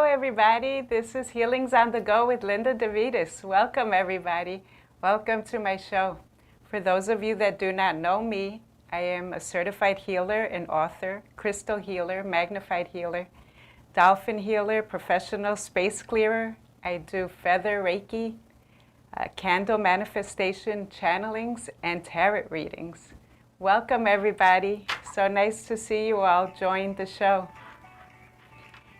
everybody. This is Healings on the Go with Linda DeVitis. Welcome, everybody. Welcome to my show. For those of you that do not know me, I am a certified healer and author, crystal healer, magnified healer, dolphin healer, professional space clearer. I do feather Reiki, candle manifestation channelings, and tarot readings. Welcome, everybody. So nice to see you all join the show.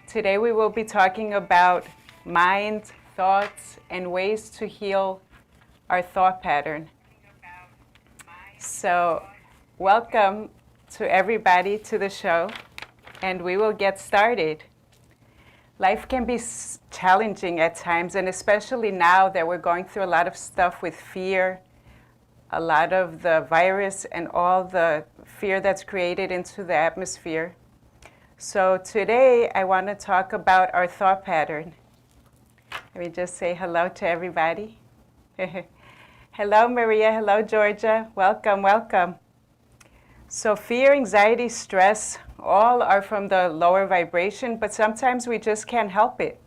Today we will be talking about mind, thoughts, and ways to heal our thought pattern. So welcome to everybody to the show, and we will get started. Life can be challenging at times, and especially now that we're going through a lot of stuff with fear, a lot of the virus and all the fear that's created into the atmosphere. So today I want to talk about our thought pattern. Let me just say hello to everybody. Hello, Maria. Hello, Georgia. Welcome, welcome. So fear, anxiety, stress, all are from the lower vibration, but sometimes we just can't help it.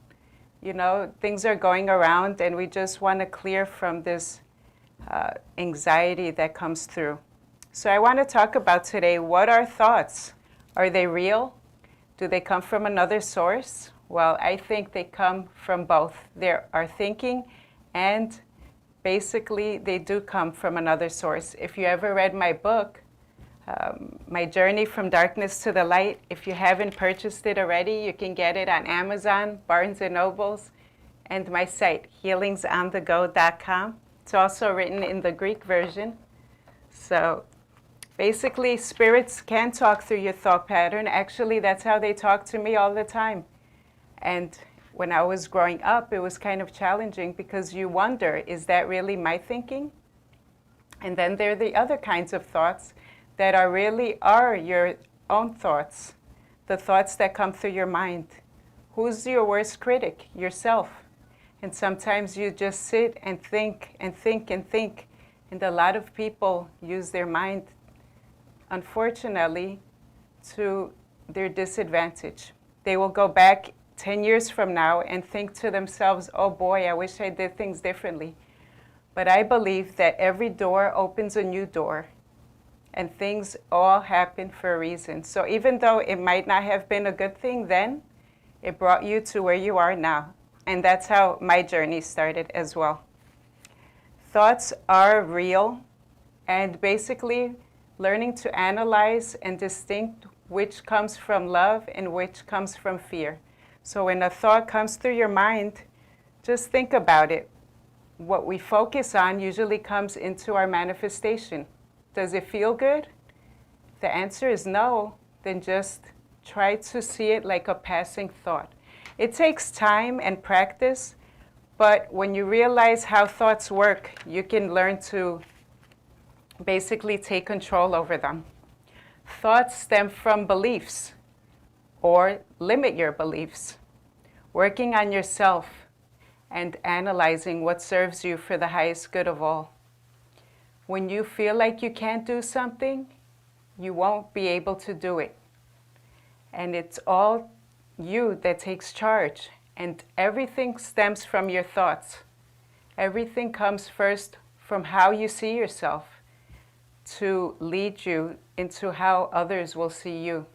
You know, things are going around and we just want to clear from this anxiety that comes through. So I want to talk about today, what are thoughts? Are they real? Do they come from another source? Well, I think they come from both. There are thinking, and basically they do come from another source. If you ever read my book, My Journey from Darkness to the Light, if you haven't purchased it already, you can get it on Amazon, Barnes & Nobles, and my site, healingsonthego.com. It's also written in the Greek version. So basically, spirits can talk through your thought pattern. Actually, that's how they talk to me all the time. And when I was growing up, it was kind of challenging because you wonder, is that really my thinking? And then there are the other kinds of thoughts that are your own thoughts, the thoughts that come through your mind. Who's your worst critic? Yourself. And sometimes you just sit and think and think and think. And a lot of people use their mind, unfortunately, to their disadvantage. They will go back 10 years from now and think to themselves, oh boy, I wish I did things differently. But I believe that every door opens a new door, and things all happen for a reason. So even though it might not have been a good thing then, it brought you to where you are now. And that's how my journey started as well. Thoughts are real, and basically learning to analyze and distinguish which comes from love and which comes from fear. So when a thought comes through your mind, just think about it. What we focus on usually comes into our manifestation. Does it feel good? If the answer is no, then just try to see it like a passing thought. It takes time and practice, but when you realize how thoughts work, you can learn to basically take control over them. Thoughts stem from beliefs or limit your beliefs. Working on yourself and analyzing what serves you for the highest good of all. When you feel like you can't do something, you won't be able to do it. And it's all you that takes charge. And everything stems from your thoughts. Everything comes first from how you see yourself to lead you into how others will see you.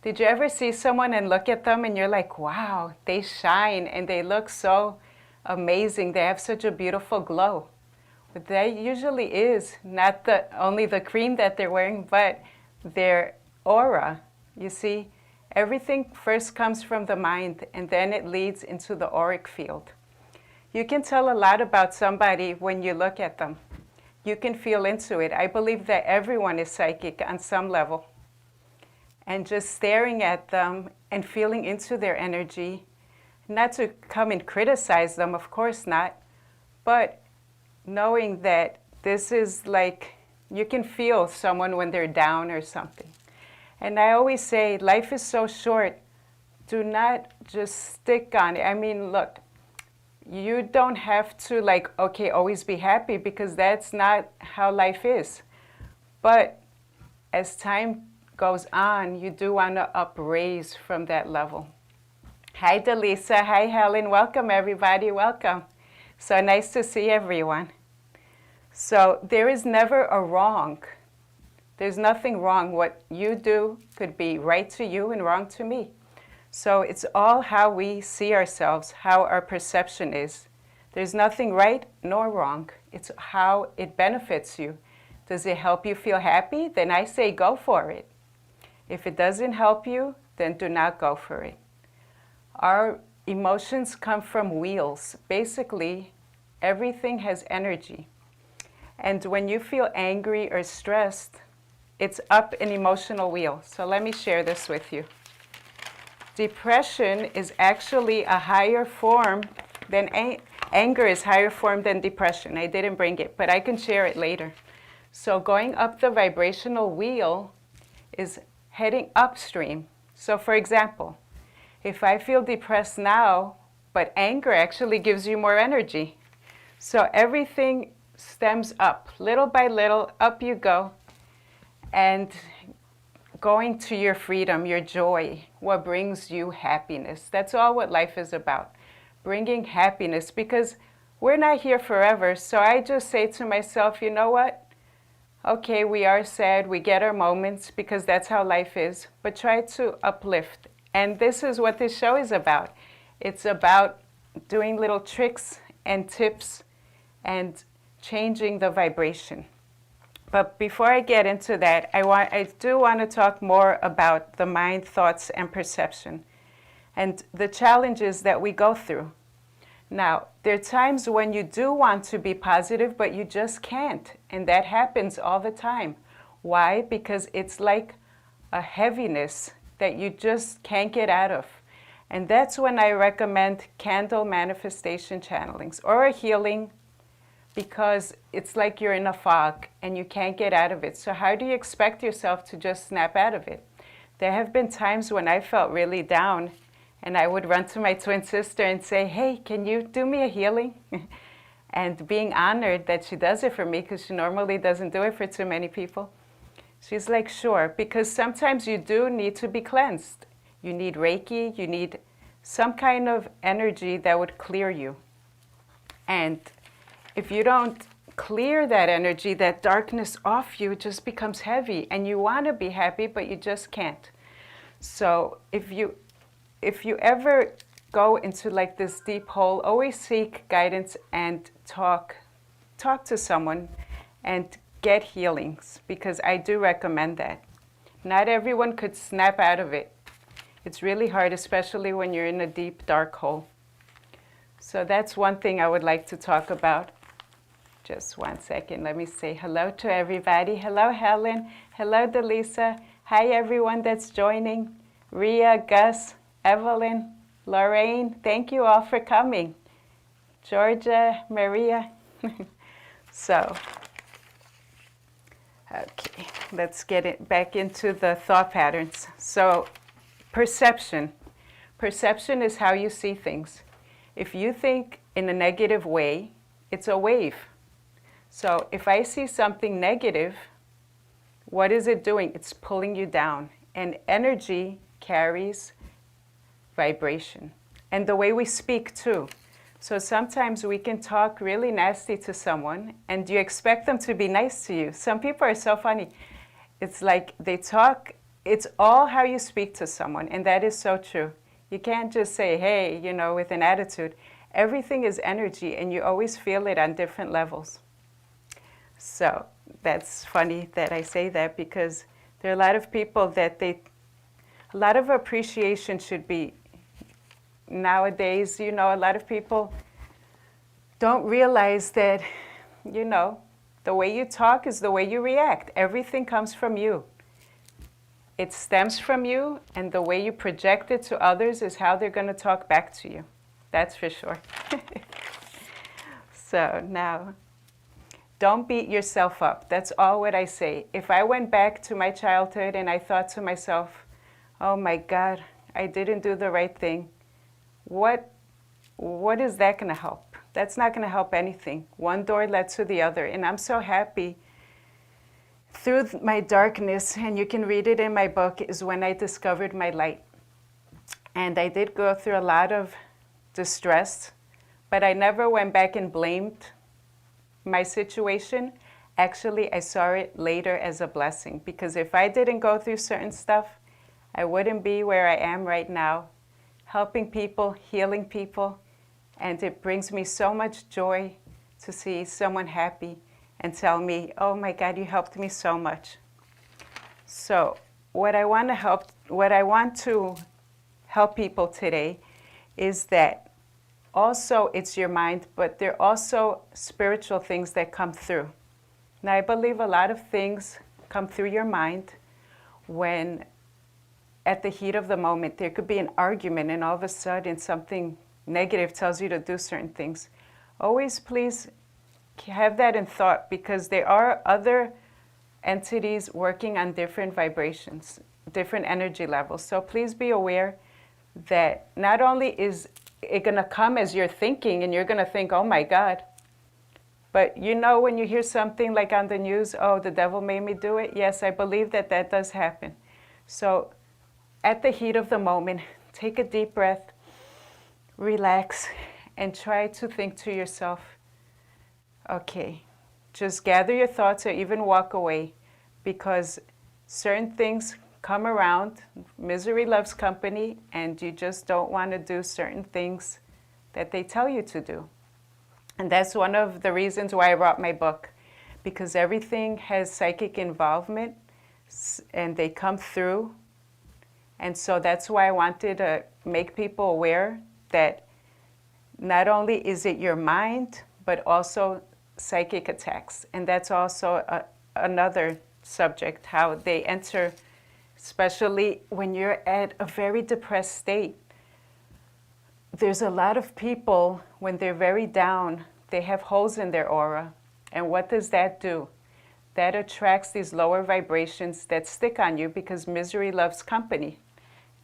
Did you ever see someone and look at them and you're like, wow, they shine and they look so amazing. They have such a beautiful glow. But that usually is not only the cream that they're wearing, but their aura. You see, everything first comes from the mind, and then it leads into the auric field. You can tell a lot about somebody when you look at them. You can feel into it. I believe that everyone is psychic on some level. And just staring at them and feeling into their energy, not to come and criticize them, of course not, but knowing that this is like, you can feel someone when they're down or something. And I always say, life is so short. Do not just stick on it. I mean, look, you don't have to always be happy, because that's not how life is. But as time goes on, you do want to upraise from that level. Hi, Delisa. Hi, Helen. Welcome, everybody. Welcome. So nice to see everyone. So there is never a wrong. There's nothing wrong. What you do could be right to you and wrong to me. So it's all how we see ourselves, how our perception is. There's nothing right nor wrong. It's how it benefits you. Does it help you feel happy? Then I say go for it. If it doesn't help you, then do not go for it. Our emotions come from wheels. Basically, everything has energy. And when you feel angry or stressed, it's up an emotional wheel. So let me share this with you. Depression is actually a higher form than anger is higher form than depression. I didn't bring it, but I can share it later. So going up the vibrational wheel is heading upstream. So for example, if I feel depressed now, but anger actually gives you more energy. So everything stems up, little by little, up you go. And going to your freedom, your joy, what brings you happiness. That's all what life is about, bringing happiness, because we're not here forever. So I just say to myself, you know what? Okay, we are sad, we get our moments because that's how life is, but try to uplift. And this is what this show is about. It's about doing little tricks and tips and changing the vibration. But before I get into that, I do want to talk more about the mind, thoughts, and perception, and the challenges that we go through. Now, there are times when you do want to be positive, but you just can't, and that happens all the time. Why? Because it's like a heaviness that you just can't get out of. And that's when I recommend candle manifestation channelings or a healing, because it's like you're in a fog and you can't get out of it. So how do you expect yourself to just snap out of it? There have been times when I felt really down and I would run to my twin sister and say, hey, can you do me a healing? And being honored that she does it for me, because she normally doesn't do it for too many people. She's like, sure, because sometimes you do need to be cleansed. You need Reiki, you need some kind of energy that would clear you. And if you don't clear that energy, that darkness off you, it just becomes heavy. And you want to be happy, but you just can't. So if you ever go into like this deep hole, always seek guidance and talk to someone and get healings, because I do recommend that. Not everyone could snap out of it. It's really hard, especially when you're in a deep, dark hole. So that's one thing I would like to talk about. Just 1 second, let me say hello to everybody. Hello, Helen. Hello, Delisa. Hi, everyone that's joining. Ria, Gus, Evelyn, Lorraine, thank you all for coming. Georgia, Maria. So, okay, let's get it back into the thought patterns. So, perception. Perception is how you see things. If you think in a negative way, it's a wave. So if I see something negative, what is it doing? It's pulling you down. And energy carries vibration. And the way we speak too. So sometimes we can talk really nasty to someone and you expect them to be nice to you. Some people are so funny. It's like they talk, it's all how you speak to someone, and that is so true. You can't just say, hey, you know, with an attitude. Everything is energy and you always feel it on different levels. So that's funny that I say that, because there are a lot of people that a lot of appreciation should be. Nowadays, you know, a lot of people don't realize that, you know, the way you talk is the way you react. Everything comes from you. It stems from you, and the way you project it to others is how they're going to talk back to you. That's for sure. So now, don't beat yourself up. That's all what I say. If I went back to my childhood and I thought to myself, oh my God, I didn't do the right thing, what is that going to help? That's not going to help anything. One door led to the other. And I'm so happy through my darkness, and you can read it in my book, is when I discovered my light. And I did go through a lot of distress, but I never went back and blamed my situation. Actually, I saw it later as a blessing, because if I didn't go through certain stuff, I wouldn't be where I am right now, helping people, healing people, and it brings me so much joy to see someone happy and tell me, oh my God, you helped me so much. So what I want to help people today is that also it's your mind, but there are also spiritual things that come through. Now, I believe a lot of things come through your mind when at the heat of the moment there could be an argument and all of a sudden something negative tells you to do certain things. Always please have that in thought, because there are other entities working on different vibrations, different energy levels. So please be aware that not only is it going to come as you're thinking and you're going to think, oh my God, but you know when you hear something like on the news, oh, the devil made me do it. Yes, I believe that that does happen. So at the heat of the moment, take a deep breath, relax, and try to think to yourself, okay, just gather your thoughts or even walk away, because certain things come around. Misery loves company, and you just don't want to do certain things that they tell you to do. And that's one of the reasons why I wrote my book, because everything has psychic involvement and they come through. And so that's why I wanted to make people aware that not only is it your mind, but also psychic attacks. And that's also another subject, how they enter, especially when you're at a very depressed state. There's a lot of people, when they're very down, they have holes in their aura. And what does that do? That attracts these lower vibrations that stick on you, because misery loves company.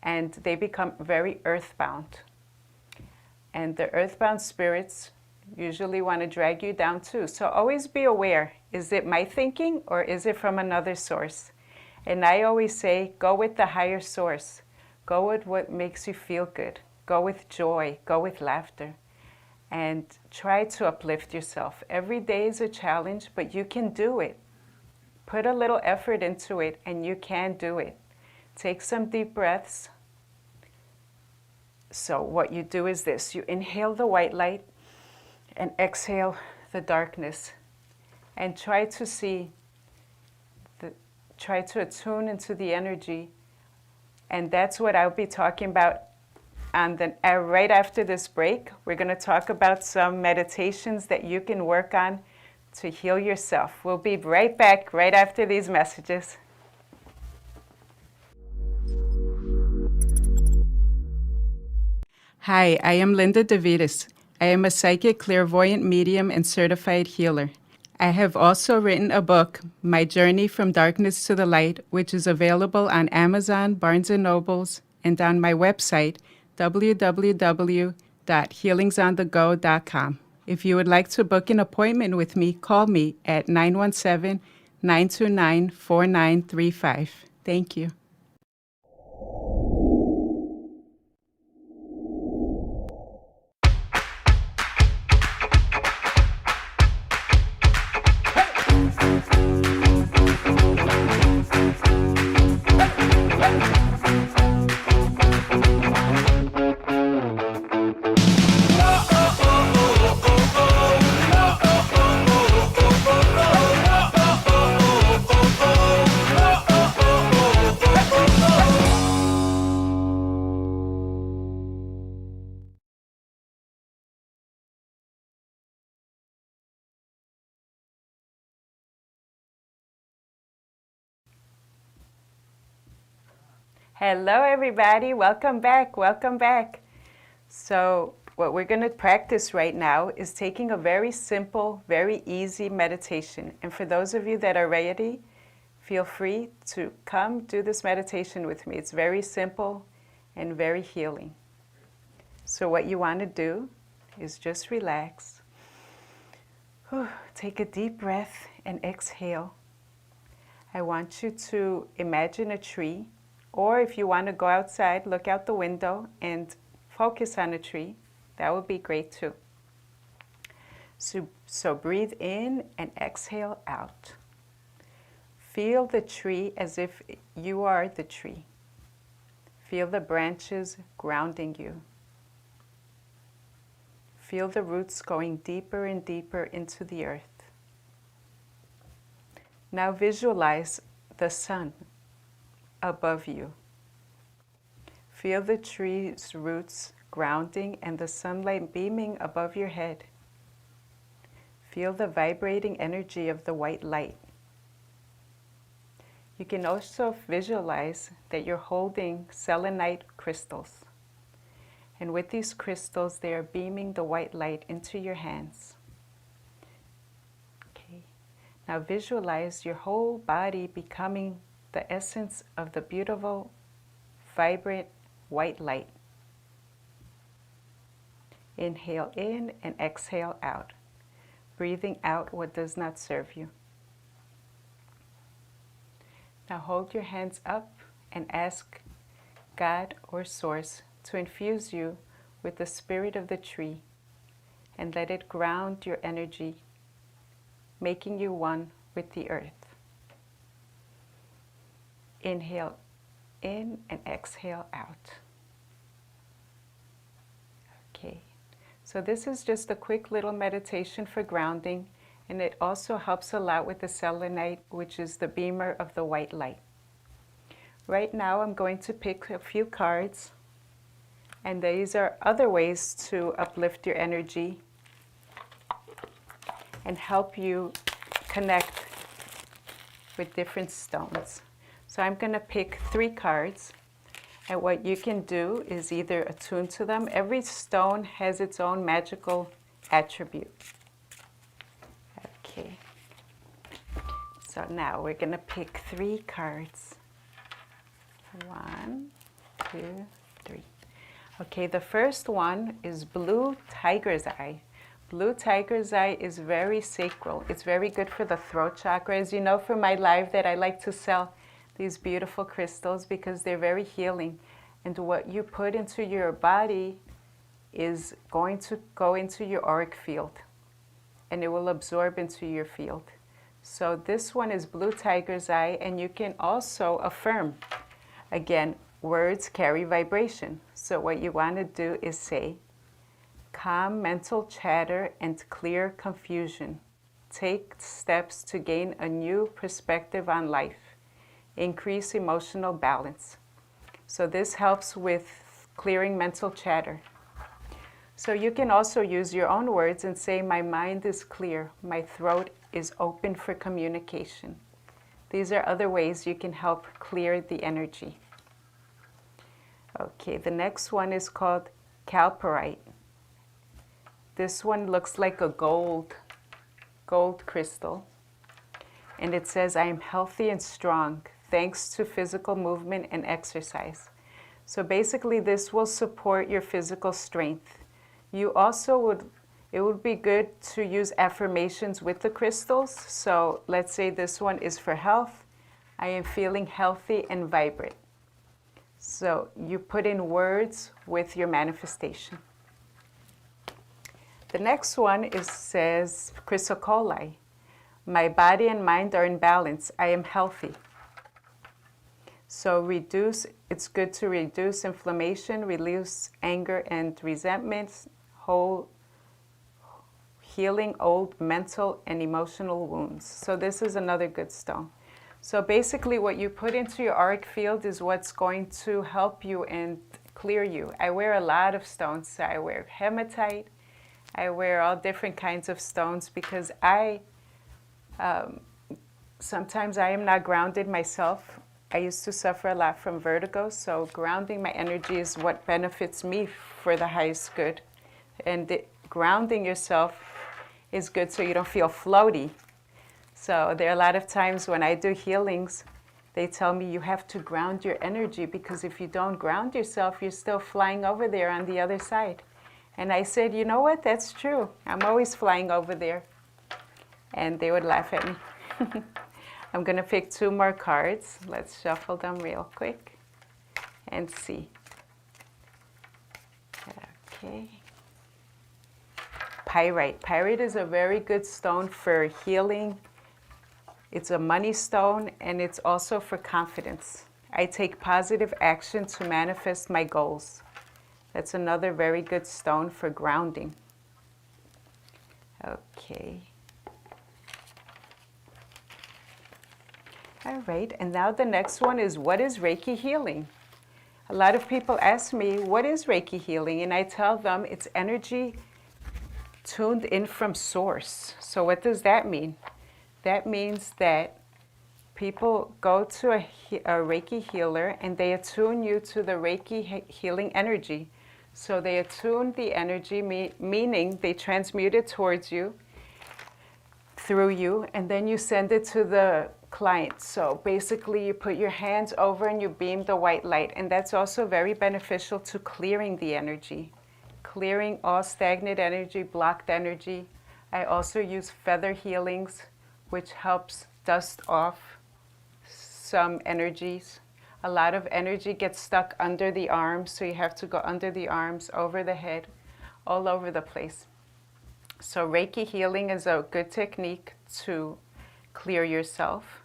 And they become very earthbound. And the earthbound spirits usually want to drag you down too. So always be aware, is it my thinking or is it from another source? And I always say, go with the higher source. Go with what makes you feel good. Go with joy. Go with laughter. And try to uplift yourself. Every day is a challenge, but you can do it. Put a little effort into it and you can do it. Take some deep breaths. So what you do is this. You inhale the white light and exhale the darkness. And try to attune into the energy. And that's what I'll be talking about right after this break. We're going to talk about some meditations that you can work on to heal yourself. We'll be right back right after these messages. Hi, I am Linda DeVitis. I am a psychic, clairvoyant medium and certified healer. I have also written a book, My Journey from Darkness to the Light, which is available on Amazon, Barnes & Nobles, and on my website, www.healingsonthego.com. If you would like to book an appointment with me, call me at 917-929-4935. Thank you. Hello, everybody. Welcome back. Welcome back. So what we're going to practice right now is taking a very simple, very easy meditation. And for those of you that are ready, feel free to come do this meditation with me. It's very simple and very healing. So what you want to do is just relax. Take a deep breath and exhale. I want you to imagine a tree Or if you want to go outside, look out the window and focus on a tree. That would be great too. So breathe in and exhale out. Feel the tree as if you are the tree. Feel the branches grounding you. Feel the roots going deeper and deeper into the earth. Now visualize the sun above you. Feel the tree's roots grounding and the sunlight beaming above your head. Feel the vibrating energy of the white light. You can also visualize that you're holding selenite crystals. And with these crystals, they are beaming the white light into your hands. Okay. Now visualize your whole body becoming the essence of the beautiful, vibrant white light. Inhale in and exhale out, breathing out what does not serve you. Now hold your hands up and ask God or Source to infuse you with the spirit of the tree and let it ground your energy, making you one with the earth. Inhale in and exhale out. Okay, so this is just a quick little meditation for grounding, and it also helps a lot with the selenite, which is the beamer of the white light. Right now I'm going to pick a few cards, and these are other ways to uplift your energy and help you connect with different stones. So I'm going to pick 3 cards, and what you can do is either attune to them. Every stone has its own magical attribute. Okay. So now we're going to pick 3 cards. 1, 2, 3. Okay, the first one is Blue Tiger's Eye. Blue Tiger's Eye is very sacral. It's very good for the throat chakra. As you know from my live that I like to sell these beautiful crystals because they're very healing. And what you put into your body is going to go into your auric field, and it will absorb into your field. So this one is Blue Tiger's Eye, and you can also affirm. Again, words carry vibration. So what you want to do is say, calm mental chatter and clear confusion. Take steps to gain a new perspective on life. Increase emotional balance. So this helps with clearing mental chatter. So you can also use your own words and say, my mind is clear, my throat is open for communication. These are other ways you can help clear the energy. Okay, the next one is called Calperite. This one looks like a gold crystal. And it says, I am healthy and strong thanks to physical movement and exercise. So basically this will support your physical strength. You also it would be good to use affirmations with the crystals. So let's say this one is for health. I am feeling healthy and vibrant. So you put in words with your manifestation. The next one says Chrysocoli. My body and mind are in balance. I am healthy. So it's good to reduce inflammation, release anger and resentments, healing old mental and emotional wounds. So this is another good stone. So basically what you put into your auric field is what's going to help you and clear you. I wear a lot of stones. So I wear hematite. I wear all different kinds of stones because sometimes I am not grounded myself. I used to suffer a lot from vertigo, so grounding my energy is what benefits me for the highest good. And grounding yourself is good so you don't feel floaty. So there are a lot of times when I do healings, they tell me you have to ground your energy because if you don't ground yourself, you're still flying over there on the other side. And I said, you know what, that's true. I'm always flying over there. And they would laugh at me. I'm going to pick 2 more cards. Let's shuffle them real quick. and see. Okay. Pyrite. Pyrite is a very good stone for healing. It's a money stone, and it's also for confidence. I take positive action to manifest my goals. That's another very good stone for grounding. Okay. All right, and now the next one is, what is Reiki healing? A lot of people ask me, what is Reiki healing? And I tell them it's energy tuned in from source. So what does that mean? That means that people go to a Reiki healer and they attune you to the Reiki healing energy. So they attune the energy, meaning they transmute it towards you, through you, and then you send it to the client. So basically you put your hands over and you beam the white light, and that's also very beneficial to clearing the energy, clearing all stagnant energy, blocked energy. I also use feather healings, which helps dust off some energies. A lot of energy gets stuck under the arms, so you have to go under the arms, over the head, all over the place. So Reiki healing is a good technique to clear yourself.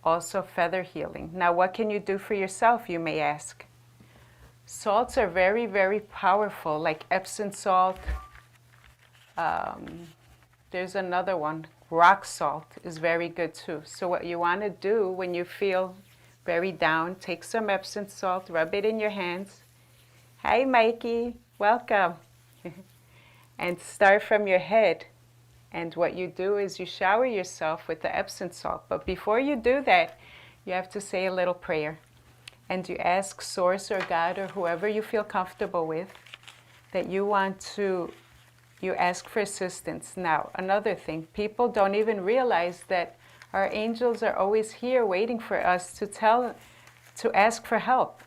Also feather healing. Now what can you do for yourself, you may ask? Salts are very, very powerful, like Epsom salt. There's another one, rock salt is very good too. So what you want to do when you feel very down, take some Epsom salt, rub it in your hands. Hi Mikey, welcome. And start from your head. And what you do is you shower yourself with the Epsom salt. But before you do that, you have to say a little prayer. And you ask Source or God or whoever you feel comfortable with that you ask for assistance. Now, another thing, people don't even realize that our angels are always here waiting for us to ask for help.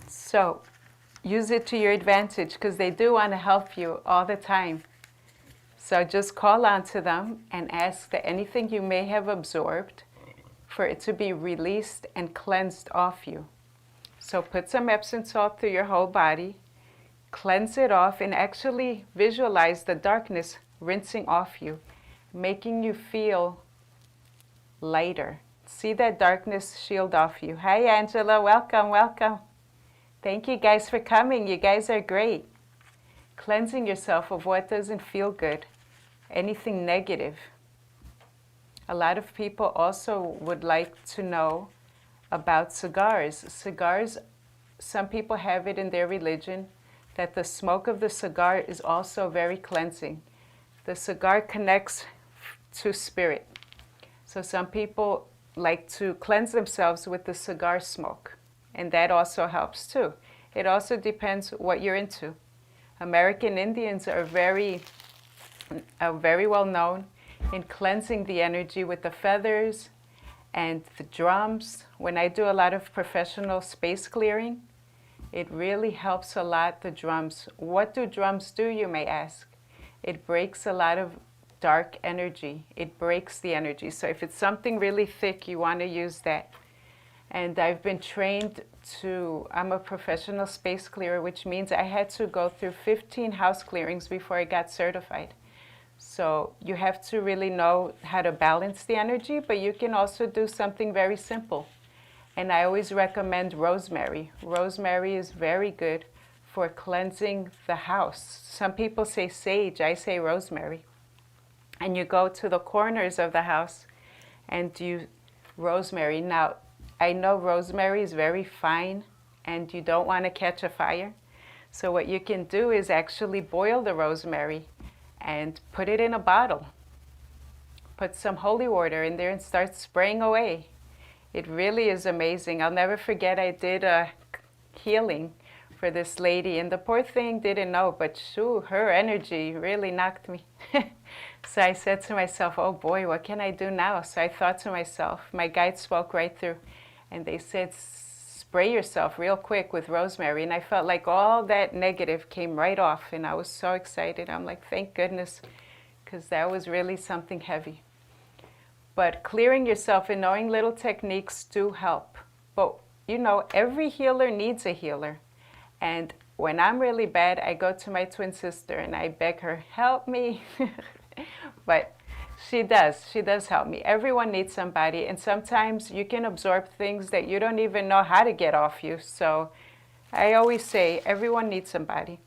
So use it to your advantage, because they do want to help you all the time. So just call on to them and ask that anything you may have absorbed, for it to be released and cleansed off you. So put some Epsom salt through your whole body, cleanse it off, and actually visualize the darkness rinsing off you, making you feel lighter. See that darkness shield off you. Hi Angela, welcome, welcome. Thank you guys for coming. You guys are great. Cleansing yourself of what doesn't feel good, anything negative. A lot of people also would like to know about cigars. Cigars, some people have it in their religion that the smoke of the cigar is also very cleansing. The cigar connects to spirit. So some people like to cleanse themselves with the cigar smoke. And that also helps too. It also depends what you're into. American Indians are very well known in cleansing the energy with the feathers and the drums. When I do a lot of professional space clearing, it really helps a lot, the drums. What do drums do, you may ask? It breaks a lot of dark energy. It breaks the energy. So if it's something really thick, you want to use that. And I've been trained I'm a professional space clearer, which means I had to go through 15 house clearings before I got certified. So you have to really know how to balance the energy, but you can also do something very simple. And I always recommend rosemary. Rosemary is very good for cleansing the house. Some people say sage, I say rosemary. And you go to the corners of the house and you rosemary. Now, I know rosemary is very fine and you don't want to catch a fire. So what you can do is actually boil the rosemary and put it in a bottle. Put some holy water in there and start spraying away. It really is amazing. I'll never forget, I did a healing for this lady, and the poor thing didn't know, but shoo, her energy really knocked me. So I said to myself, oh boy, what can I do now? So I thought to myself, my guide spoke right through, and they said, spray yourself real quick with rosemary. And I felt like all that negative came right off, and I was so excited. I'm like, thank goodness, because that was really something heavy. But clearing yourself and knowing little techniques do help. But you know, every healer needs a healer. And when I'm really bad, I go to my twin sister and I beg her, help me. But she does help me. Everyone needs somebody. And sometimes you can absorb things that you don't even know how to get off you. So I always say everyone needs somebody.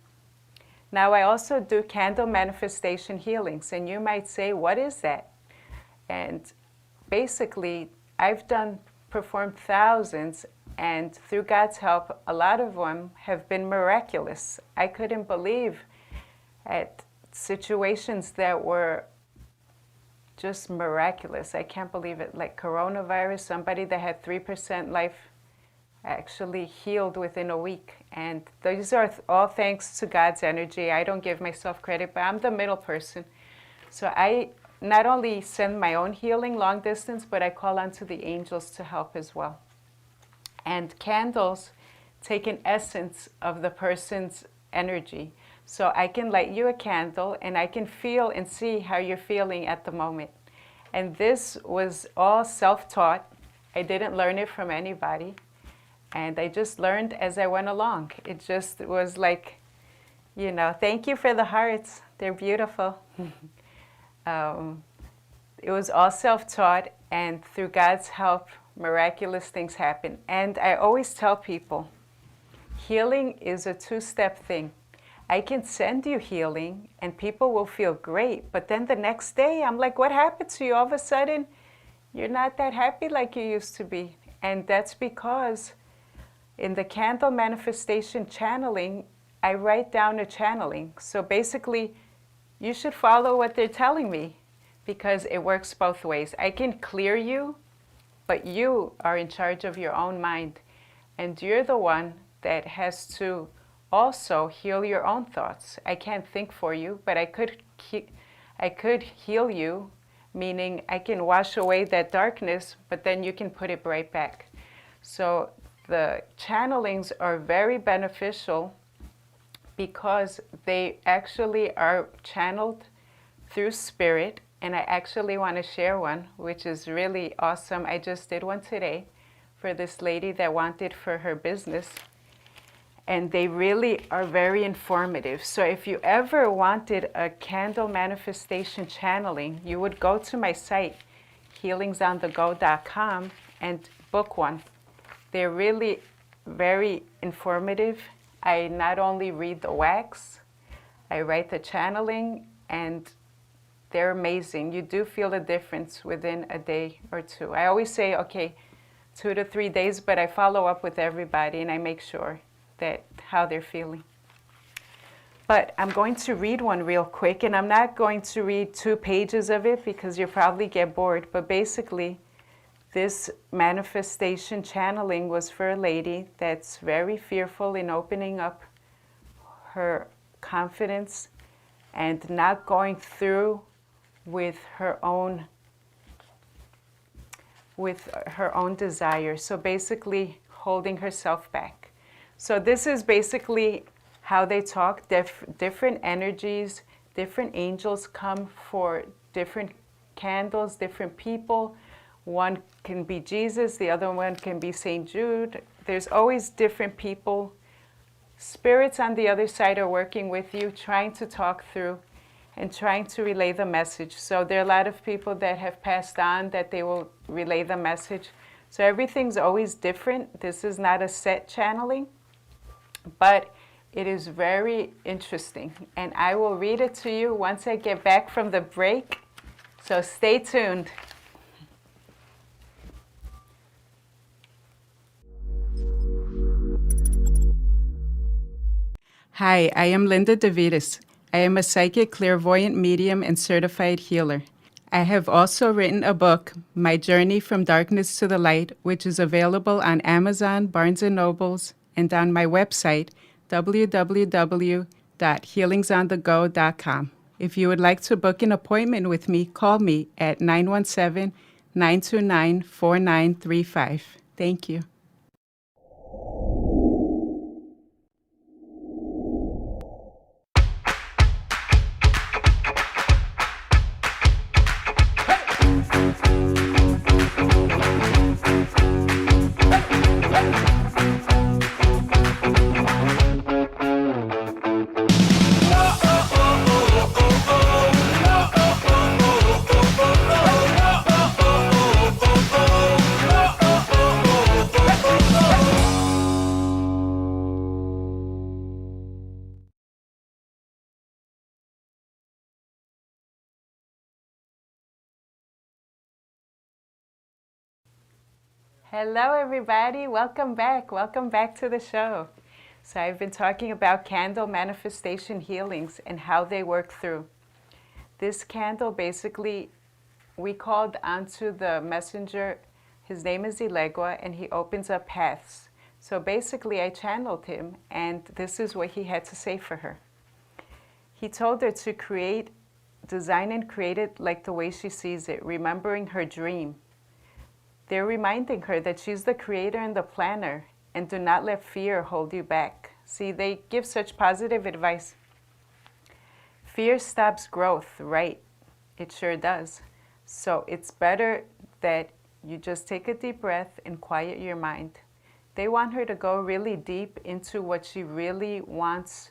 Now I also do candle manifestation healings. And you might say, what is that? And basically, I've performed thousands, and through God's help, a lot of them have been miraculous. I couldn't believe at situations that were just miraculous. I can't believe it. Like coronavirus, somebody that had 3% life actually healed within a week. And these are all thanks to God's energy. I don't give myself credit, but I'm the middle person. So I not only send my own healing long distance, but I call on to the angels to help as well. And candles take an essence of the person's energy. So I can light you a candle and I can feel and see how you're feeling at the moment. And this was all self-taught. I didn't learn it from anybody. And I just learned as I went along. It just was like, you know, thank you for the hearts. They're beautiful. It was all self-taught, and through God's help, miraculous things happen. And I always tell people, healing is a two-step thing. I can send you healing, and people will feel great, but then the next day, I'm like, what happened to you? All of a sudden, you're not that happy like you used to be. And that's because in the candle manifestation channeling, I write down a channeling. So basically, you should follow what they're telling me, because it works both ways. I can clear you, but you are in charge of your own mind. And you're the one that has to also heal your own thoughts. I can't think for you, but I could heal you, meaning I can wash away that darkness, but then you can put it right back. So the channelings are very beneficial because they actually are channeled through spirit. And I actually want to share one, which is really awesome. I just did one today for this lady that wanted for her business. And they really are very informative. So if you ever wanted a candle manifestation channeling, you would go to my site, healingsonthego.com, and book one. They're really very informative. I not only read the wax, I write the channeling, and they're amazing. You do feel a difference within a day or two. I always say, okay, 2 to 3 days, but I follow up with everybody and I make sure that how they're feeling. But I'm going to read one real quick, and I'm not going to read 2 pages of it because you'll probably get bored. But basically, this manifestation channeling was for a lady that's very fearful in opening up her confidence and not going through with her own desire. So basically holding herself back. So this is basically how they talk. Different energies, different angels come for different candles, different people. One can be Jesus, the other one can be St. Jude. There's always different people. Spirits on the other side are working with you, trying to talk through and trying to relay the message. So there are a lot of people that have passed on that they will relay the message. So everything's always different. This is not a set channeling, but it is very interesting. And I will read it to you once I get back from the break. So stay tuned. Hi, I am Linda DeVitis. I am a psychic, clairvoyant medium, and certified healer. I have also written a book, My Journey from Darkness to the Light, which is available on Amazon, Barnes & Nobles, and on my website, www.healingsonthego.com. If you would like to book an appointment with me, call me at 917-929-4935. Thank you. Hey! Hello, everybody. Welcome back. Welcome back to the show. So I've been talking about candle manifestation healings and how they work through. This candle basically, we called onto the messenger. His name is Ilegua, and he opens up paths. So basically, I channeled him, and this is what he had to say for her. He told her to design and create it like the way she sees it, remembering her dream. They're reminding her that she's the creator and the planner, and do not let fear hold you back. See, they give such positive advice. Fear stops growth, right? It sure does. So it's better that you just take a deep breath and quiet your mind. They want her to go really deep into what she really wants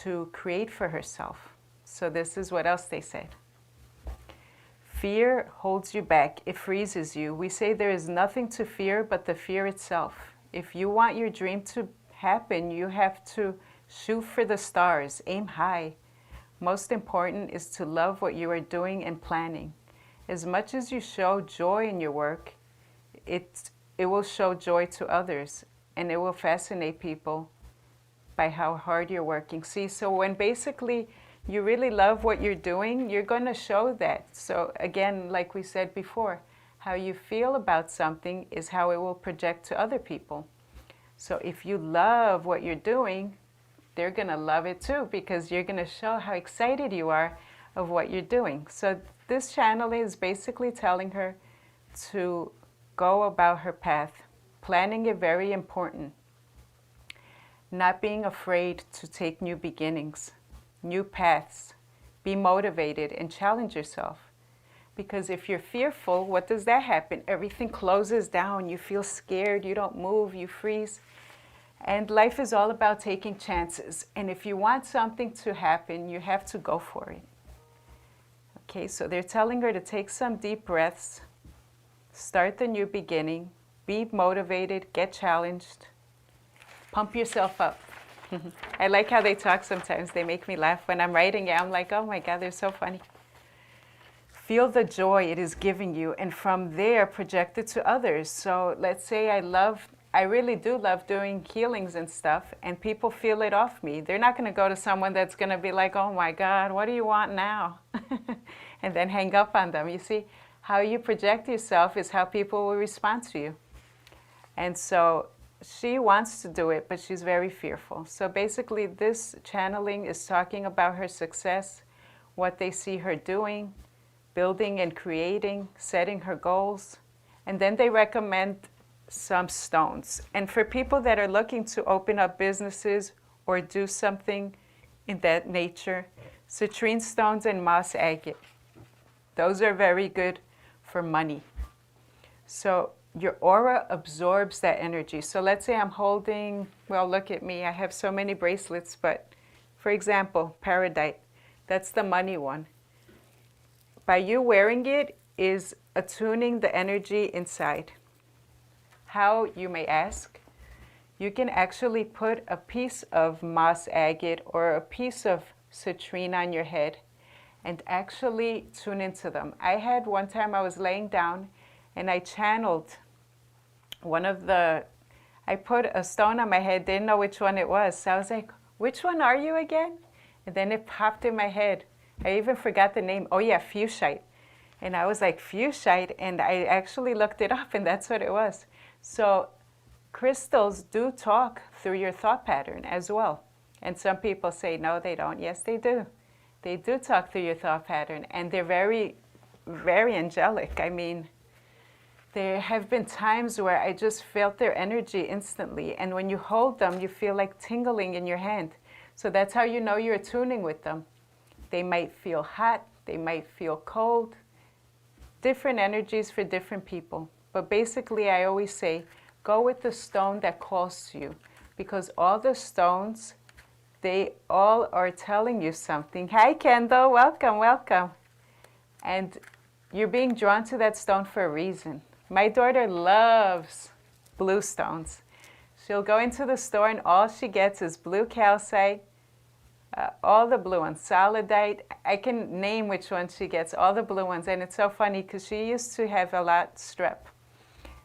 to create for herself. So this is what else they said. Fear holds you back. It freezes you. We say there is nothing to fear but the fear itself. If you want your dream to happen, you have to shoot for the stars, aim high. Most important is to love what you are doing and planning. As much as you show joy in your work, it will show joy to others, and it will fascinate people by how hard you're working. See, so when basically you really love what you're doing, you're going to show that. So again, like we said before, how you feel about something is how it will project to other people. So if you love what you're doing, they're going to love it too, because you're going to show how excited you are of what you're doing. So this channel is basically telling her to go about her path. Planning is very important. Not being afraid to take new beginnings, new paths. Be motivated and challenge yourself. Because if you're fearful, what does that happen? Everything closes down. You feel scared. You don't move. You freeze. And life is all about taking chances. And if you want something to happen, you have to go for it. Okay, so they're telling her to take some deep breaths, start the new beginning, be motivated, get challenged, pump yourself up. I like how they talk sometimes. They make me laugh. When I'm writing it, I'm like, oh my God, they're so funny. Feel the joy it is giving you, and from there, project it to others. So let's say I really do love doing healings and stuff, and people feel it off me. They're not going to go to someone that's going to be like, oh my God, what do you want now? And then hang up on them. You see, how you project yourself is how people will respond to you. And so she wants to do it, but she's very fearful. So basically, this channeling is talking about her success, what they see her doing, building and creating, setting her goals. And then they recommend some stones. And for people that are looking to open up businesses or do something in that nature, citrine stones and moss agate. Those are very good for money. So your aura absorbs that energy. So let's say I'm holding, well, look at me. I have so many bracelets, but for example, paradite, that's the money one. By you wearing it is attuning the energy inside. How, you may ask? You can actually put a piece of moss agate or a piece of citrine on your head and actually tune into them. I had one time I was laying down and I channeled I put a stone on my head, didn't know which one it was. So I was like, which one are you again? And then it popped in my head. I even forgot the name. Oh yeah, fuchsite. And I was like, fuchsite? And I actually looked it up and that's what it was. So crystals do talk through your thought pattern as well. And some people say, no, they don't. Yes, they do. They do talk through your thought pattern. And they're very, very angelic. I mean, there have been times where I just felt their energy instantly. And when you hold them, you feel like tingling in your hand. So that's how you know you're tuning with them. They might feel hot. They might feel cold. Different energies for different people. But basically, I always say, go with the stone that calls to you. Because all the stones, they all are telling you something. Hi, Kendall. Welcome, welcome. And you're being drawn to that stone for a reason. My daughter loves blue stones. She'll go into the store and all she gets is blue calcite, all the blue ones, solidite. I can name which ones she gets, all the blue ones. And it's so funny because she used to have a lot strep.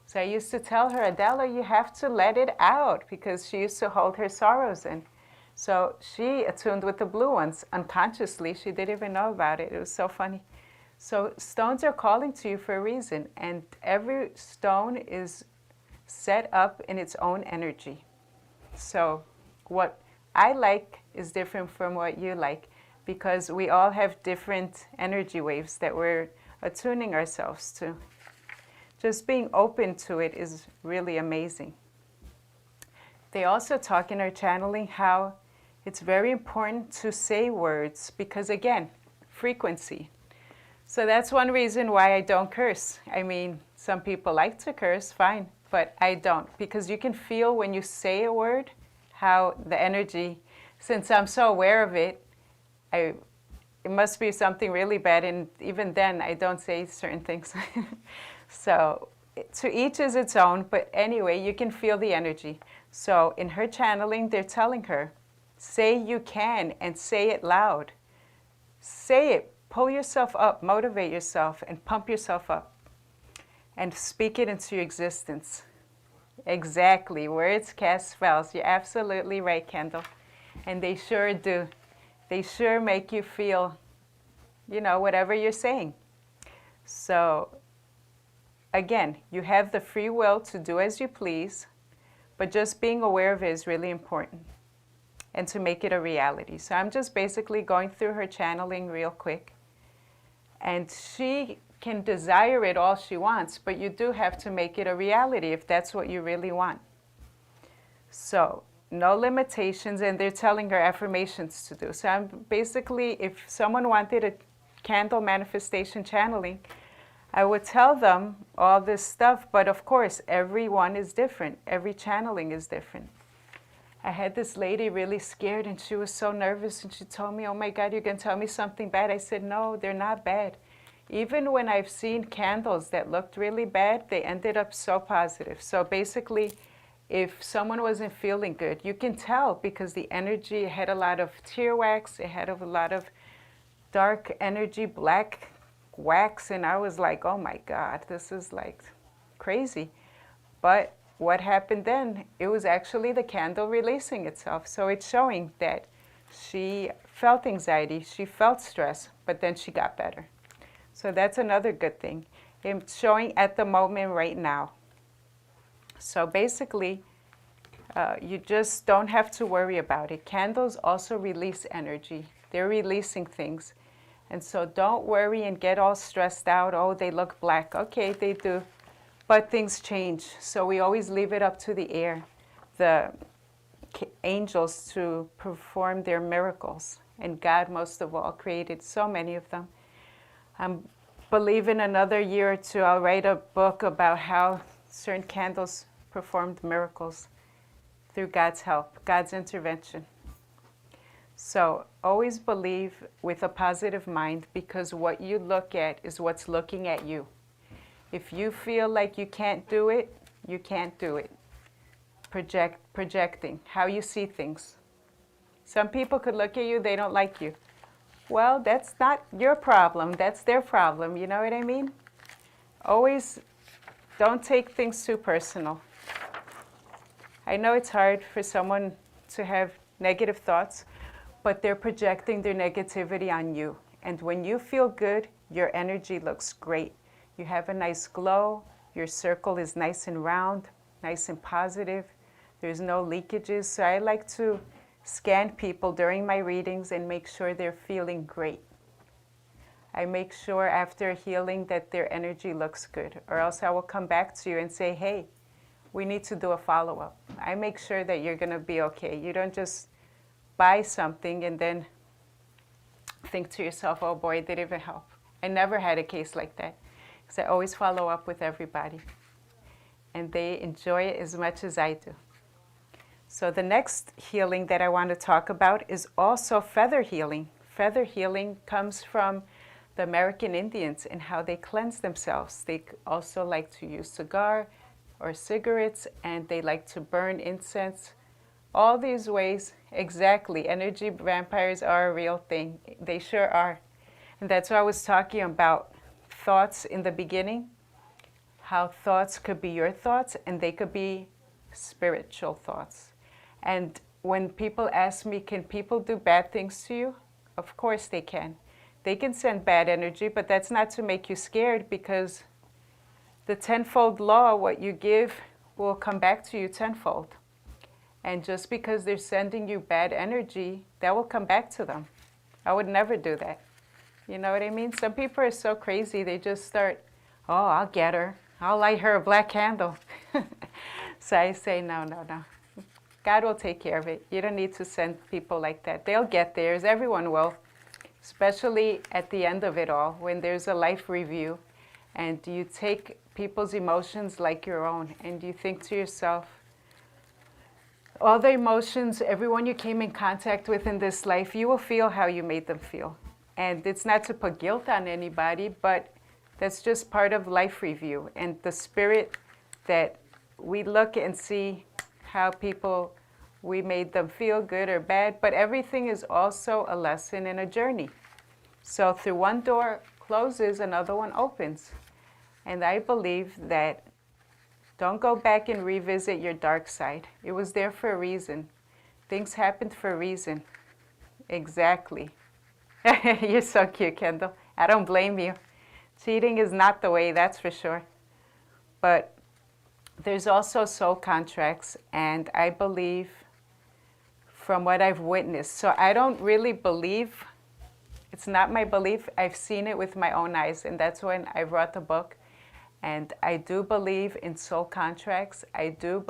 So I used to tell her, Adela, you have to let it out, because she used to hold her sorrows in. So she attuned with the blue ones unconsciously. She didn't even know about it. It was so funny. So stones are calling to you for a reason, and every stone is set up in its own energy. So what I like is different from what you like, because we all have different energy waves that we're attuning ourselves to. Just being open to it is really amazing. They also talk in our channeling how it's very important to say words, because again, frequency. So that's one reason why I don't curse. I mean, some people like to curse, fine, but I don't, because you can feel when you say a word how the energy, since I'm so aware of it, it must be something really bad, and even then I don't say certain things. So to each is its own, but anyway, you can feel the energy. So in her channeling, they're telling her, say you can, and say it loud. Say it, pull yourself up, motivate yourself, and pump yourself up. And speak it into your existence. Exactly, words cast spells. You're absolutely right, Kendall. And they sure do. They sure make you feel, whatever you're saying. So again, you have the free will to do as you please, but just being aware of it is really important, and to make it a reality. So I'm just basically going through her channeling real quick. And she can desire it all she wants, but you do have to make it a reality if that's what you really want. So no limitations, and they're telling her affirmations to do. So I'm basically, if someone wanted a candle manifestation channeling, I would tell them all this stuff, but of course, everyone is different. Every channeling is different. I had this lady really scared, and she was so nervous, and she told me, oh my God, you're going to tell me something bad. I said, no, they're not bad. Even when I've seen candles that looked really bad, they ended up so positive. So basically, if someone wasn't feeling good, you can tell, because the energy had a lot of tear wax, it had a lot of dark energy, black wax, and I was like, oh my God, this is like crazy. But what happened then? It was actually the candle releasing itself. So it's showing that she felt anxiety, she felt stress, but then she got better. So that's another good thing. It's showing at the moment right now. So basically, you just don't have to worry about it. Candles also release energy. They're releasing things. And so don't worry and get all stressed out. Oh, they look black. Okay, they do. But things change. So we always leave it up to the air, the angels, to perform their miracles. And God, most of all, created so many of them. I believe in another year or two, I'll write a book about how certain candles performed miracles through God's help, God's intervention. So always believe with a positive mind, because what you look at is what's looking at you. If you feel like you can't do it, you can't do it. Projecting, how you see things. Some people could look at you, they don't like you. Well, that's not your problem, that's their problem, you know what I mean? Always don't take things too personal. I know it's hard for someone to have negative thoughts, but they're projecting their negativity on you. And when you feel good, your energy looks great. You have a nice glow, your circle is nice and round, nice and positive. There's no leakages. So I like to scan people during my readings and make sure they're feeling great. I make sure after healing that their energy looks good, or else I will come back to you and say, hey, we need to do a follow-up. I make sure that you're going to be okay. You don't just buy something and then think to yourself, oh boy, it didn't even help. I never had a case like that, because I always follow up with everybody. And they enjoy it as much as I do. So the next healing that I want to talk about is also feather healing. Feather healing comes from the American Indians and how they cleanse themselves. They also like to use cigar or cigarettes, and they like to burn incense. All these ways, exactly. Energy vampires are a real thing. They sure are. And that's why I was talking about thoughts in the beginning, how thoughts could be your thoughts and they could be spiritual thoughts. And when people ask me, can people do bad things to you? Of course they can. They can send bad energy, but that's not to make you scared, because the tenfold law, what you give will come back to you tenfold. And just because they're sending you bad energy, that will come back to them. I would never do that. You know what I mean? Some people are so crazy, they just start, oh, I'll get her. I'll light her a black candle. So I say, no, no, no. God will take care of it. You don't need to send people like that. They'll get theirs. Everyone will. Especially at the end of it all, when there's a life review and you take people's emotions like your own and you think to yourself, all the emotions, everyone you came in contact with in this life, you will feel how you made them feel. And it's not to put guilt on anybody, but that's just part of life review. And the spirit that we look and see how people, we made them feel good or bad, but everything is also a lesson and a journey. So through one door closes, another one opens. And I believe that don't go back and revisit your dark side. It was there for a reason. Things happened for a reason. Exactly. You're so cute, Kendall. I don't blame you. Cheating is not the way, that's for sure. But there's also soul contracts, and I believe from what I've witnessed. So I don't really believe, it's not my belief, I've seen it with my own eyes, and that's when I wrote the book. And I do believe in soul contracts. I do,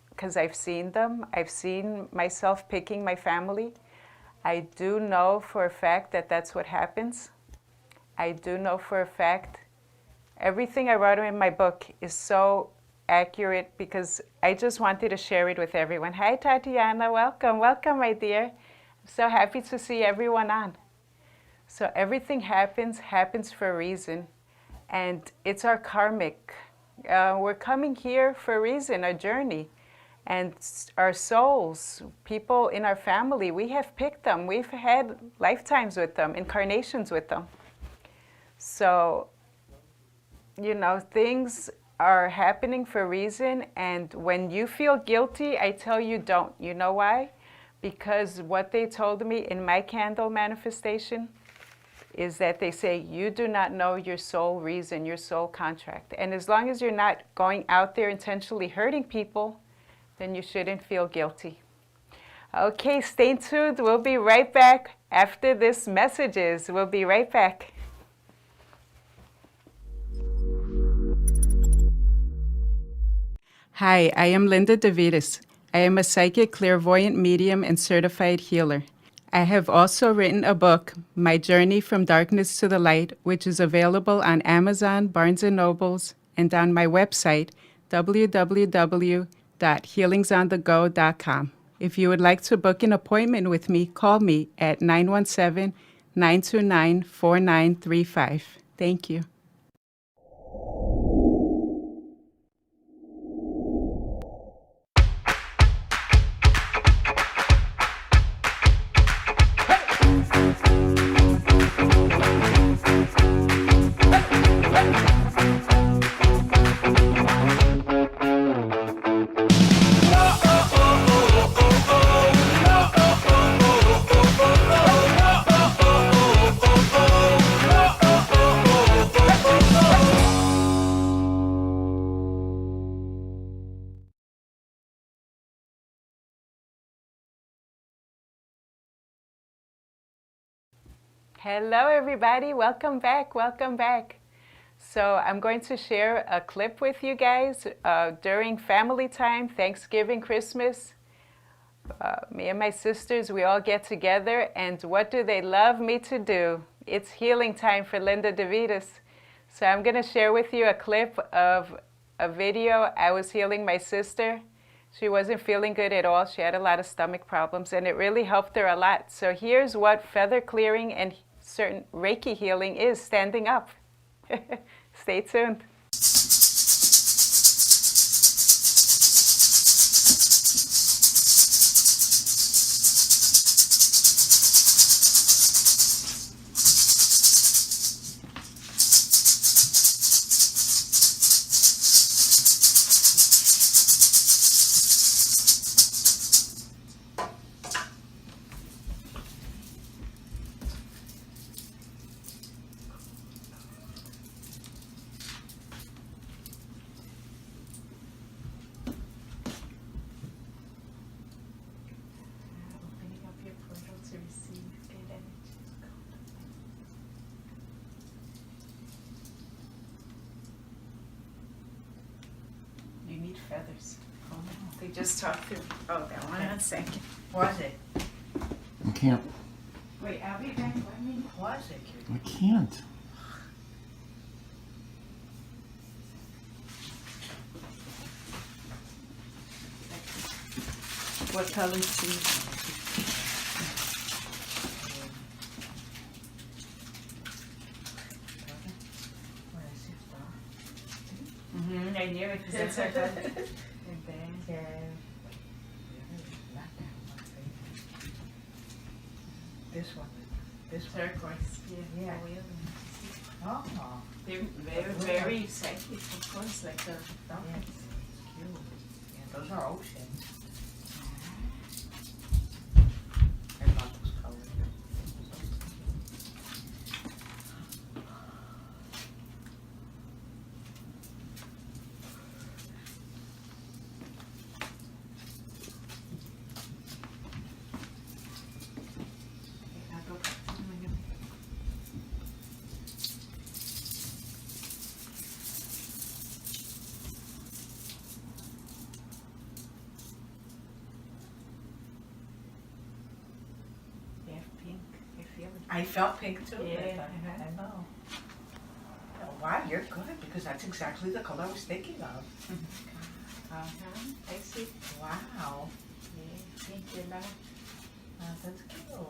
because I've seen them. I've seen myself picking my family. I do know for a fact that that's what happens. I do know for a fact, everything I wrote in my book is so accurate because I just wanted to share it with everyone. Hi, Tatiana, welcome, welcome, my dear. I'm so happy to see everyone on. So everything happens for a reason. And it's our karmic. We're coming here for a reason, a journey. And our souls, people in our family, we have picked them. We've had lifetimes with them, incarnations with them. So, you know, things are happening for a reason. And when you feel guilty, I tell you don't. You know why? Because what they told me in my candle manifestation is that they say, you do not know your soul reason, your soul contract. And as long as you're not going out there intentionally hurting people, then you shouldn't feel guilty. Okay, stay tuned. We'll be right back after this messages. We'll be right back. Hi, I am Linda DeVitis. I am a psychic, clairvoyant medium and certified healer. I have also written a book, My Journey from Darkness to the Light, which is available on Amazon, Barnes & Nobles, and on my website, www.healingsonthego.com. If you would like to book an appointment with me, call me at 917-929-4935. Thank you. Hello, everybody. Welcome back. Welcome back. So I'm going to share a clip with you guys during family time, Thanksgiving, Christmas. Me and my sisters, we all get together, and what do they love me to do? It's healing time for Linda DeVitis. So I'm going to share with you a clip of a video. I was healing my sister. She wasn't feeling good at all. She had a lot of stomach problems, and it really helped her a lot. So here's what feather clearing and certain Reiki healing is, standing up. Stay tuned. They just talked through. Oh, that one second. Was it? I can't. Wait, I'll be back. Let me. Was it? I can't. What color cheese? Mm-hmm, I knew it because that's our color. And then, This one. This one. turquoise. Yeah. Oh. They're very psychic, of course, like the dolphins. Cute. Yeah, those are oceans. I love those colors. I'll go back to the window. They have pink. I feel it. I felt pink too. Yeah, that time. uh-huh. I know. Oh, wow, you're good because that's exactly the color I was thinking of. I see. Wow. Yeah, pink yellow. That's cute.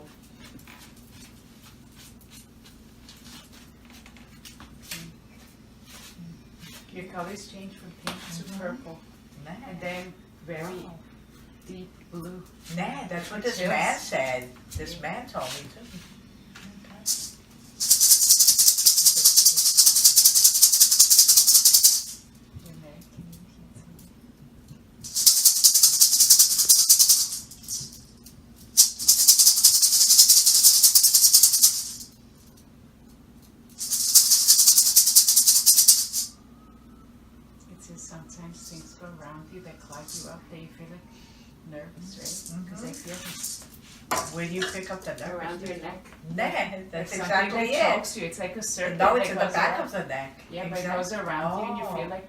Your colors change from pink to purple, Nah. and then very Wow. deep blue. Nah, that's what this Chills. man said. This man told me too. The American Indians. It says sometimes things go around you that clog you up, that you feel like nervous, right? Because I feel this Where do you pick up the around nervous? your neck. Nah, Like that's something exactly that it. chokes you. It's like a serpent. No, that it's in the goes back around. of the neck. Yeah, but it goes around you and you feel like,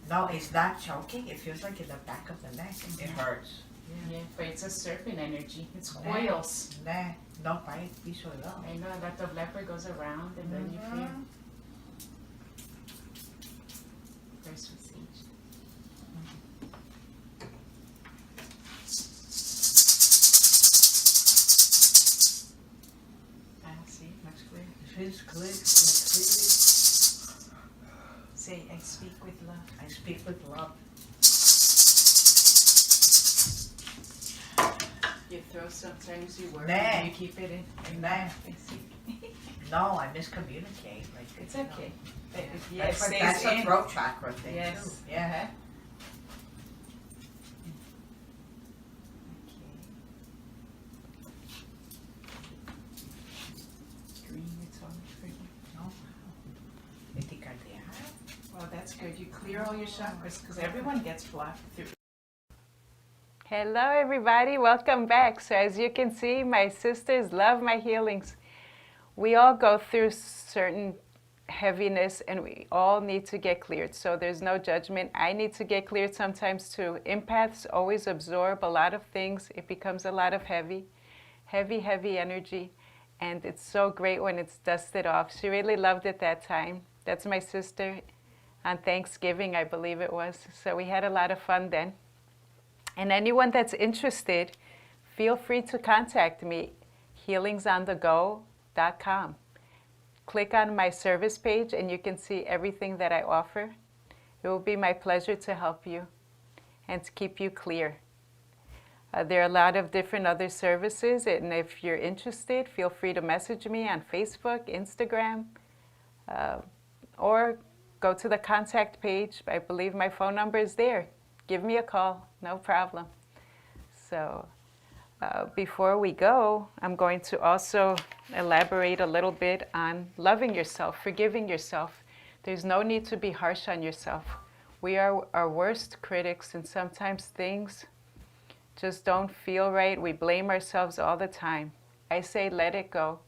No, it's not choking. It feels like in the back of the neck. It hurts. yeah, but it's a serpent energy. It's Nah. coils. Nah, no bite. Piso low. I know that the leopard goes around and then you feel. First with sage. See, much clearer. It feels clear. Like Say, I speak with love. clearly. I speak with love. Your throat, sometimes you worry, Nah. and you keep it in. Nah. I see. No, I miscommunicate. Like It's you know. okay. But yeah, it That's stays a in. throat chakra thing Yes. too. Yeah. Green, it's always pretty. Oh, wow. Eticardia. Well, that's good. You clear all your chakras because everyone gets blocked through. Hello, everybody. Welcome back. So, as you can see, my sisters love my healings. We all go through certain heaviness and we all need to get cleared. So, there's no judgment. I need to get cleared sometimes too. Empaths always absorb a lot of things. It becomes a lot of heavy energy. And it's so great when it's dusted off. She really loved it that time. That's my sister on Thanksgiving, I believe it was. So we had a lot of fun then. And anyone that's interested, feel free to contact me, healingsonthego.com. Click on my service page and you can see everything that I offer. It will be my pleasure to help you and to keep you clear. There are a lot of different other services, and if you're interested, feel free to message me on Facebook, Instagram, or go to the contact page. I believe my phone number is there. Give me a call, no problem. So before we go, I'm going to also elaborate a little bit on loving yourself, forgiving yourself. There's no need to be harsh on yourself. We are our worst critics, and sometimes things just don't feel right. We blame ourselves all the time. I say let it go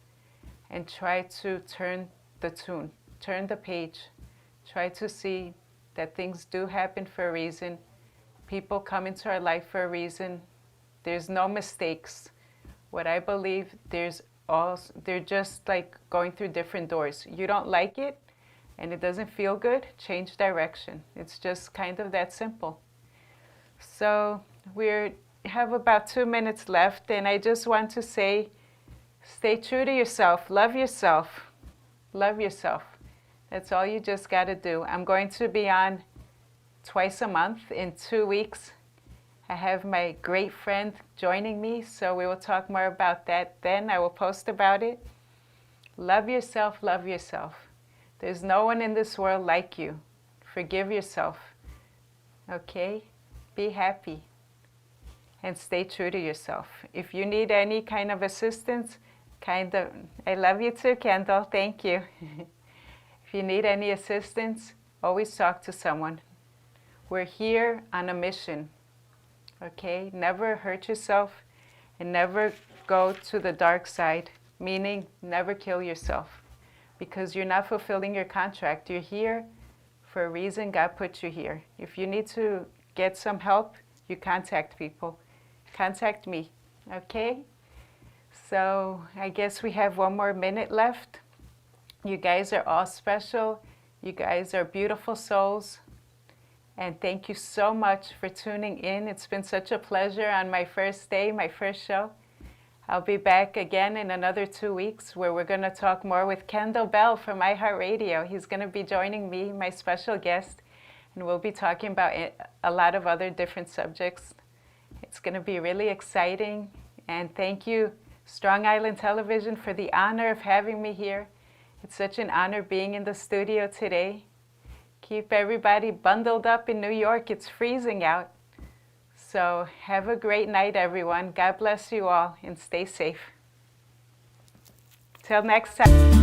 and try to turn the tune, turn the page. Try to see that things do happen for a reason. People come into our life for a reason. There's no mistakes. What I believe, they're just like going through different doors. You don't like it and it doesn't feel good, change direction. It's just kind of that simple. So we have about 2 minutes left, and I just want to say, stay true to yourself. Love yourself. Love yourself. That's all you just got to do. I'm going to be on twice a month in 2 weeks. I have my great friend joining me, so we will talk more about that then. I will post about it. Love yourself, love yourself. There's no one in this world like you. Forgive yourself. Okay? Be happy. And stay true to yourself. If you need any kind of assistance, I love you too, Kendall. Thank you. If you need any assistance, always talk to someone. We're here on a mission. Okay? Never hurt yourself and never go to the dark side, meaning never kill yourself, because you're not fulfilling your contract. You're here for a reason. God put you here. If you need to get some help, you contact people. Contact me. Okay? So I guess we have 1 more minute left. You guys are all special. You guys are beautiful souls. And thank you so much for tuning in. It's been such a pleasure on my first day, my first show. I'll be back again in another 2 weeks, where we're going to talk more with Kendall Bell from iHeartRadio. He's going to be joining me, my special guest, and we'll be talking about a lot of other different subjects. It's going to be really exciting. And thank you, Strong Island Television, for the honor of having me here. It's such an honor being in the studio today. Keep everybody bundled up in New York. It's freezing out. So have a great night, everyone. God bless you all, and stay safe. Till next time.